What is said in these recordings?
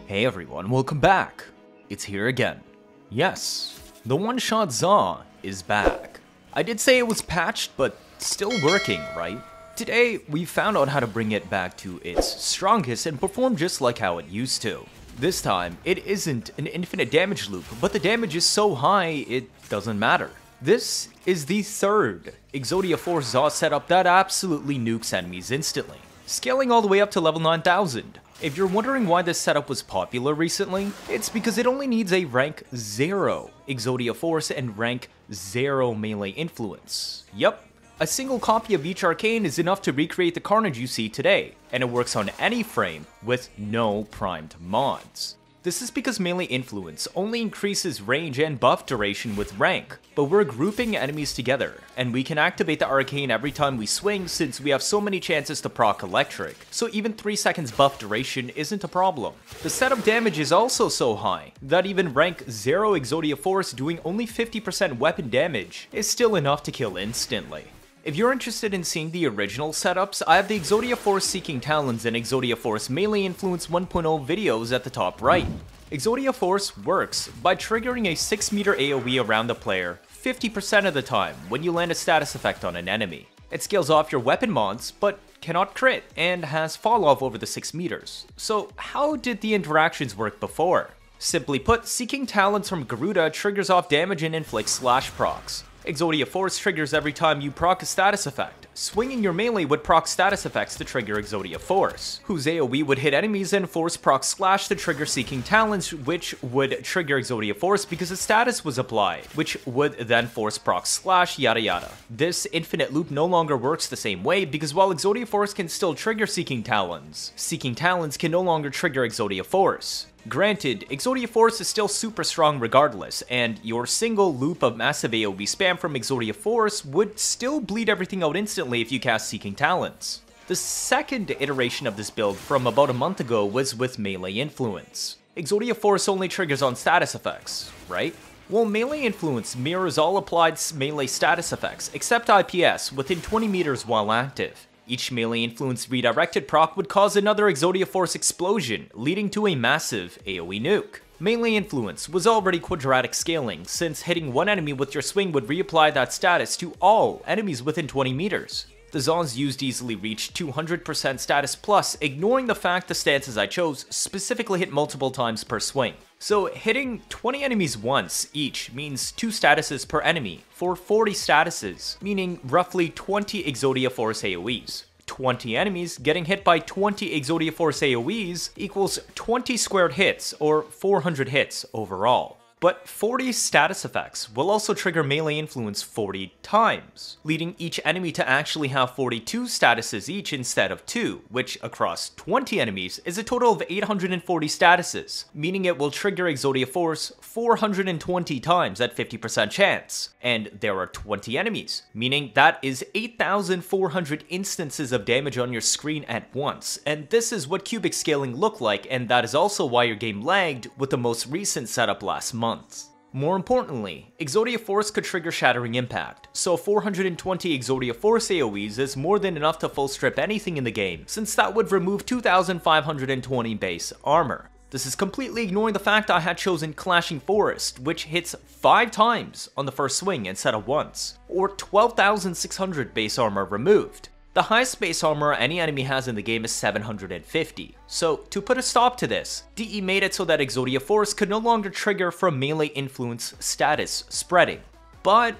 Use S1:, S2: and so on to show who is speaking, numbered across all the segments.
S1: Hey everyone, welcome back. It's here again. Yes, the ONESHOT Zaw is back. I did say it was patched, but still working, right? Today, we found out how to bring it back to its strongest and perform just like how it used to. This time, it isn't an infinite damage loop, but the damage is so high, it doesn't matter. This is the third Exodia 4 Zaw setup that absolutely nukes enemies instantly, scaling all the way up to level 9000. If you're wondering why this setup was popular recently, it's because it only needs a rank 0 Exodia Force and rank 0 melee influence. Yup, a single copy of each arcane is enough to recreate the carnage you see today, and it works on any frame with no primed mods. This is because melee influence only increases range and buff duration with rank, but we're grouping enemies together, and we can activate the arcane every time we swing since we have so many chances to proc electric, so even 3 seconds buff duration isn't a problem. The setup damage is also so high that even rank 0 Exodia Force doing only 50% weapon damage is still enough to kill instantly. If you're interested in seeing the original setups, I have the Exodia Force Seeking Talons and Exodia Force Melee Influence 1.0 videos at the top right. Exodia Force works by triggering a 6 meter AoE around the player 50% of the time when you land a status effect on an enemy. It scales off your weapon mods, but cannot crit, and has fall off over the 6 meters. So how did the interactions work before? Simply put, Seeking Talons from Garuda triggers off damage and inflicts slash procs. Exodia Force triggers every time you proc a status effect. Swinging your melee would proc status effects to trigger Exodia Force, whose AoE would hit enemies and force proc slash to trigger Seeking Talons, which would trigger Exodia Force because a status was applied, which would then force proc slash yada yada. This infinite loop no longer works the same way because while Exodia Force can still trigger Seeking Talons can no longer trigger Exodia Force. Granted, Exodia Force is still super strong regardless, and your single loop of massive AoE spam from Exodia Force would still bleed everything out instantly if you cast Seeking Talons. The second iteration of this build from about a month ago was with Melee Influence. Exodia Force only triggers on status effects, right? Well, Melee Influence mirrors all applied melee status effects, except IPS, within 20 meters while active. Each melee influence redirected proc would cause another Exodia Force explosion, leading to a massive AoE nuke. Melee influence was already quadratic scaling, since hitting one enemy with your swing would reapply that status to all enemies within 20 meters. The Zaws used easily reached 200% status plus, ignoring the fact the stances I chose specifically hit multiple times per swing. So hitting 20 enemies once each means 2 statuses per enemy for 40 statuses, meaning roughly 20 Exodia Force AoEs. 20 enemies getting hit by 20 Exodia Force AoEs equals 20 squared hits, or 400 hits overall. But 40 status effects will also trigger melee influence 40 times, leading each enemy to actually have 42 statuses each instead of 2, which across 20 enemies is a total of 840 statuses, meaning it will trigger Exodia Force 420 times at 50% chance. And there are 20 enemies, meaning that is 8,400 instances of damage on your screen at once, and this is what cubic scaling looked like, and that is also why your game lagged with the most recent setup last month. More importantly, Exodia Force could trigger Shattering Impact, so 420 Exodia Force AoEs is more than enough to full strip anything in the game, since that would remove 2,520 base armor. This is completely ignoring the fact I had chosen Clashing Forest, which hits 5 times on the first swing instead of once, or 12,600 base armor removed. The highest base armor any enemy has in the game is 750, so to put a stop to this, DE made it so that Exodia Force could no longer trigger from melee influence status spreading. But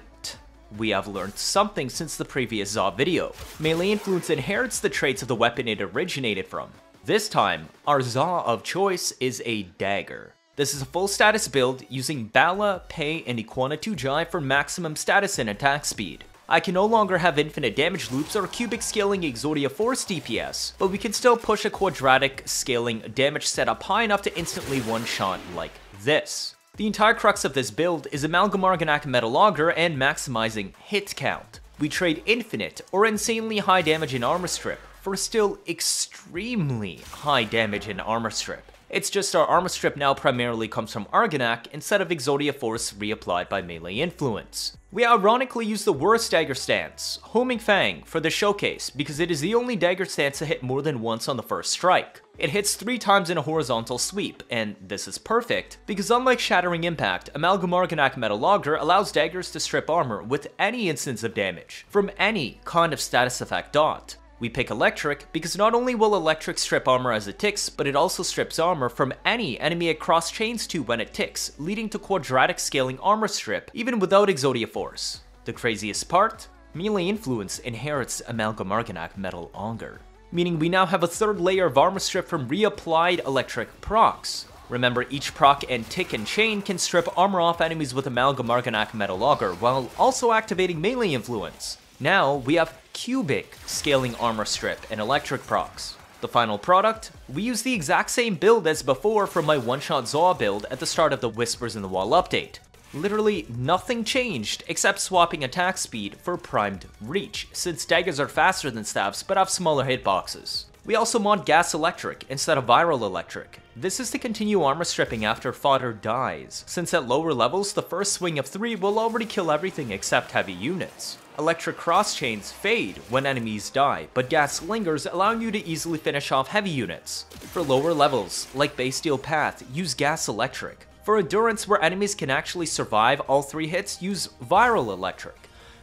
S1: we have learned something since the previous Zaw video. Melee influence inherits the traits of the weapon it originated from. This time, our Zaw of choice is a dagger. This is a full status build using Bala, Pei, and Iguana 2 Jai for maximum status and attack speed. I can no longer have infinite damage loops or cubic scaling Exodia Force DPS, but we can still push a quadratic scaling damage setup high enough to instantly one-shot like this. The entire crux of this build is Amalgam Argonak Metal Auger and maximizing hit count. We trade infinite or insanely high damage in armor strip for still extremely high damage in armor strip. It's just our armor strip now primarily comes from Argonak instead of Exodia Force reapplied by melee influence. We ironically use the worst dagger stance, Homing Fang, for the showcase because it is the only dagger stance to hit more than once on the first strike. It hits 3 times in a horizontal sweep, and this is perfect because unlike Shattering Impact, Amalgam Argonak Metal Auger allows daggers to strip armor with any instance of damage, from any kind of status effect dot. We pick Electric because not only will Electric strip armor as it ticks, but it also strips armor from any enemy it cross chains to when it ticks, leading to quadratic scaling armor strip even without Exodia force. The craziest part? Melee Influence inherits Amalgam Argonak Metal Auger, meaning we now have a third layer of armor strip from reapplied Electric procs. Remember, each proc and tick and chain can strip armor off enemies with Amalgam Argonak Metal Auger while also activating Melee Influence. Now we have cubic scaling armor strip and Electric procs. The final product? We use the exact same build as before from my ONESHOT Zaw build at the start of the Whispers in the Wall update. Literally nothing changed except swapping attack speed for primed reach, since daggers are faster than staves but have smaller hitboxes. We also mod Gas Electric instead of Viral Electric. This is to continue armor stripping after fodder dies, since at lower levels the first swing of 3 will already kill everything except heavy units. Electric cross chains fade when enemies die, but gas lingers, allowing you to easily finish off heavy units. For lower levels, like Base Steel Path, use Gas Electric. For endurance where enemies can actually survive all 3 hits, use Viral Electric.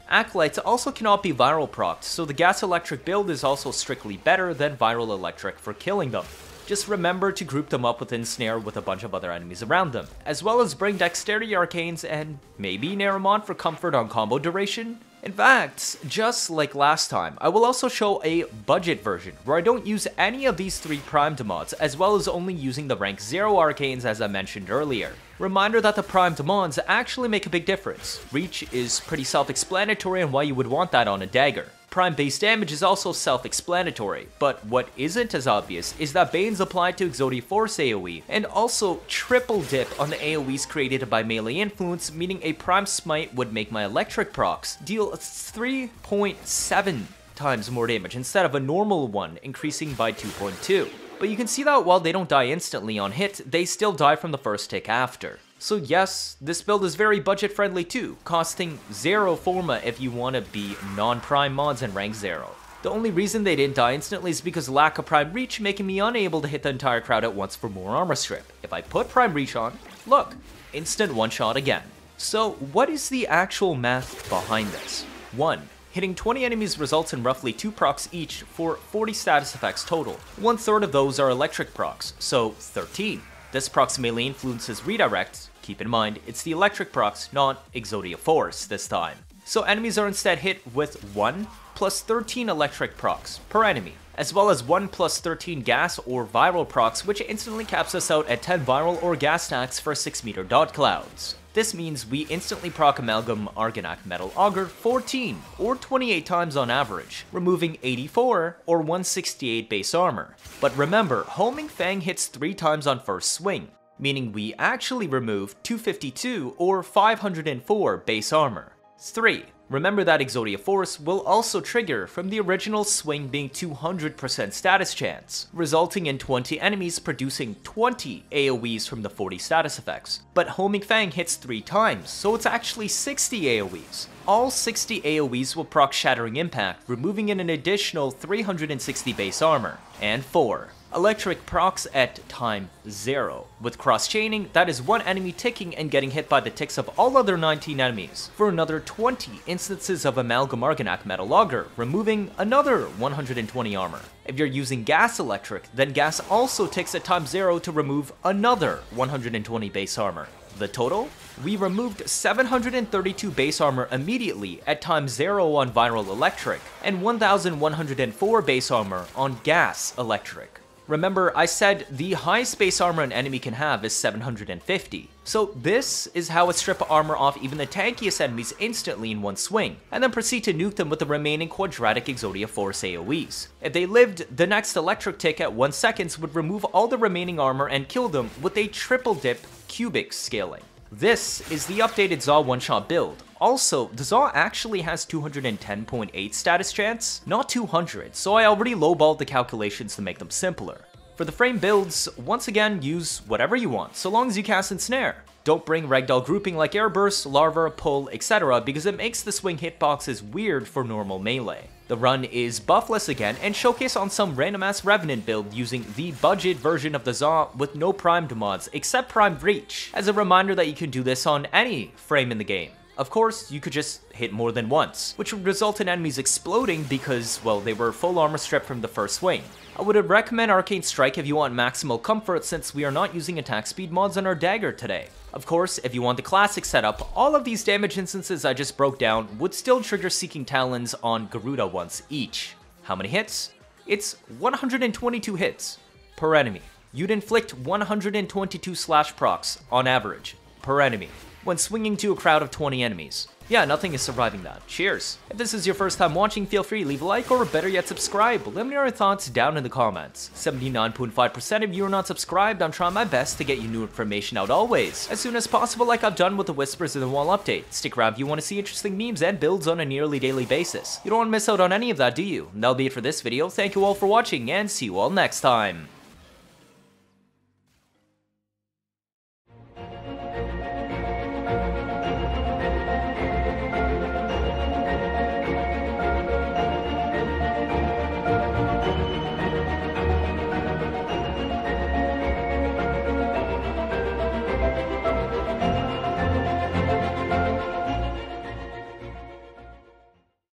S1: Acolytes also cannot be viral procced, so the Gas Electric build is also strictly better than Viral Electric for killing them. Just remember to group them up with Ensnare with a bunch of other enemies around them, as well as bring Dexterity Arcanes and maybe Naramon for comfort on combo duration. In fact, just like last time, I will also show a budget version where I don't use any of these 3 primed mods, as well as only using the rank 0 arcanes as I mentioned earlier. Reminder that the primed mods actually make a big difference. Reach is pretty self-explanatory on why you would want that on a dagger. Prime base damage is also self-explanatory, but what isn't as obvious is that Bane's applied to Exodia Force AoE, and also triple dip on the AoEs created by Melee Influence, meaning a Prime Smite would make my Electric procs deal 3.7 times more damage instead of a normal one, increasing by 2.2. But you can see that while they don't die instantly on hit, they still die from the first tick after. So yes, this build is very budget friendly too, costing 0 Forma if you want to be non-prime mods and rank 0. The only reason they didn't die instantly is because lack of prime reach, making me unable to hit the entire crowd at once for more armor strip. If I put prime reach on, look, instant one shot again. So what is the actual math behind this? 1. Hitting 20 enemies results in roughly 2 procs each for 40 status effects total. 1/3 of those are Electric procs, so 13. This procs Melee Influences redirect. Keep in mind, it's the Electric procs, not Exodia Force this time. So enemies are instead hit with 1 plus 13 Electric procs per enemy, as well as 1 plus 13 gas or viral procs, which instantly caps us out at 10 viral or gas stacks for 6 meter dot clouds. This means we instantly proc Amalgam Argonak Metal Auger 14 or 28 times on average, removing 84 or 168 base armor. But remember, Homing Fang hits 3 times on first swing, meaning we actually remove 252 or 504 base armor. 3. Remember that Exodia Force will also trigger from the original swing being 200% status chance, resulting in 20 enemies producing 20 AoEs from the 40 status effects. But Homing Fang hits 3 times, so it's actually 60 AoEs. All 60 AoEs will proc Shattering Impact, removing in an additional 360 base armor. And 4. Electric procs at time 0. With cross-chaining, that is 1 enemy ticking and getting hit by the ticks of all other 19 enemies, for another 20 instances of Amalgam Argonak Metal Auger, removing another 120 armor. If you're using Gas Electric, then Gas also ticks at time 0 to remove another 120 base armor. The total? We removed 732 base armor immediately at time 0 on Viral Electric, and 1104 base armor on Gas Electric. Remember, I said the highest base armor an enemy can have is 750. So this is how I strip armor off even the tankiest enemies instantly in one swing, and then proceed to nuke them with the remaining quadratic Exodia Force AoEs. If they lived, the next electric tick at 1 second would remove all the remaining armor and kill them with a triple dip cubic scaling. This is the updated Zaw one-shot build. Also, the Zaw actually has 210.8 status chance, not 200, so I already lowballed the calculations to make them simpler. For the frame builds, once again, use whatever you want, so long as you cast Ensnare. Don't bring ragdoll grouping like Airburst, Larva, Pull, etc. because it makes the swing hitboxes weird for normal melee. The run is buffless again and showcase on some random ass Revenant build using the budget version of the Zaw with no primed mods except primed reach, as a reminder that you can do this on any frame in the game. Of course, you could just hit more than once, which would result in enemies exploding because, well, they were full armor stripped from the first swing. I would recommend Arcane Strike if you want maximal comfort since we are not using attack speed mods on our dagger today. Of course, if you want the classic setup, all of these damage instances I just broke down would still trigger Seeking Talons on Garuda once each. How many hits? It's 122 hits per enemy. You'd inflict 122 slash procs on average per enemy when swinging to a crowd of 20 enemies. Yeah, nothing is surviving that. Cheers. If this is your first time watching, feel free to leave a like or better yet subscribe. Let me know your thoughts down in the comments. 79.5% of you are not subscribed. I'm trying my best to get you new information out always, as soon as possible like I've done with the Whispers in the Wall update. Stick around if you want to see interesting memes and builds on a nearly daily basis. You don't want to miss out on any of that, do you? And that'll be it for this video. Thank you all for watching and see you all next time.